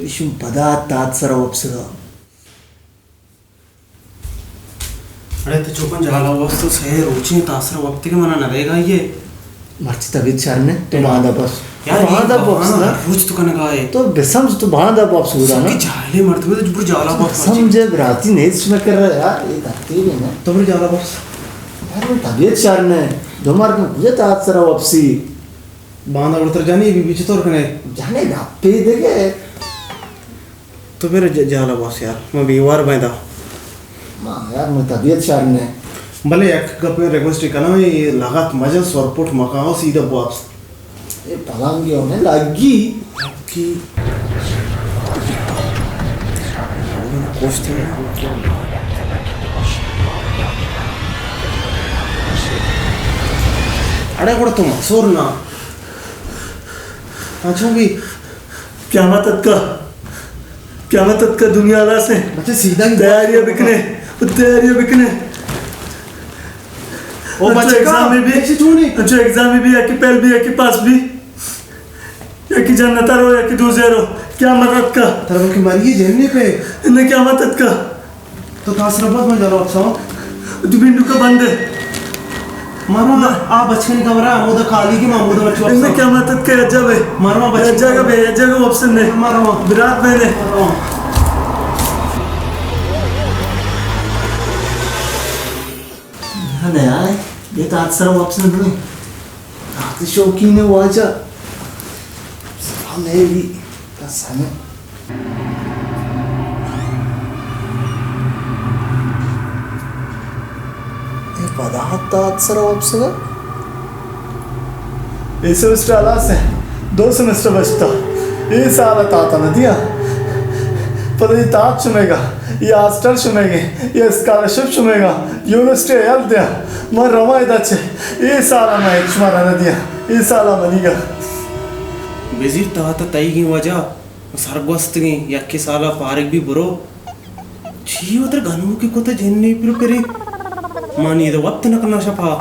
ishum padat tatsara wapsada. अरे तो चौपन जाला वस्तु सही रुचि तासर वक्त के मना नवेगा ये मर्ची तबीयत चारने तो बांधा बस यार बांधा बॉक्स ना रुच तो करने का है तो बेसम तो बांधा बॉक्स हो रहा ना जाले मरते हुए तो जुबर जाला बॉक्स समझे राती नहीं इसमें कर रहा यार ये धरती भी ना तो फिर जाला बॉक्स यार वो तबीयत चारने दो मार के मुझे तात्सरा वापसी बांधा उड़तर जानी भी पीछे तो रखने जाने गापे देखे तो फिर जाला बॉक्स यार मैं बीवार बैठा माँ यार मैं तबीयत चारने भले एक कपड़े रिक्वेस्ट करना ये लागत मजा स्वरपुट मकाओ सीधा बॉक्स ये पलांगी होने लगी कि कोस्ते अरे कोड़ा तुम सोर ना अच्छा भी क्या मतलब का दुनिया वाला से बच्चे सीधा तैयारियां बिकने ओ बच्चे एग्जाम में भी ऐसे क्यों नहीं अच्छा एग्जाम में भी या कि पहल भी या कि पास भी या कि जन्नत रो या कि दूसरे क्या मदद का तरह की मारिए जन्ने पे इन्हें क्या मदद का तो तासरबत में जरा अच्छा तू बिंदु का बंद है मारो ना आप बचने का बरा मोदा खाली की मामूद बच्चों इन्हें क्या मदद का अजब है मारो अजब ऑप्शन है मारो विराट मैंने हाँ यार ये तो आज सारा ऑप्शन है आते शौकीन है वो आजा हमें भी कसम ये पदार्थ आज सारा ऑप्शन है ये सेमेस्टर आलास है 2 सेमेस्टर बचता ये सारा ताता न दिया पर ये ताज चुमेगा ये आस्टर चुमेगे ये स्कॉलरशिप चुमेगा यूनिवर्सिटी हेल्प दिया मैं रमा इधर ये साला मैं चुमारा न दिया ये साला बनीगा विजिट ताता तई की वजह सरगोस्त की यक्के साला फारिग भी बुरो छी उधर गनु की कोता जन्ने प्रिपेरी मानी तो वक्त न करना शफा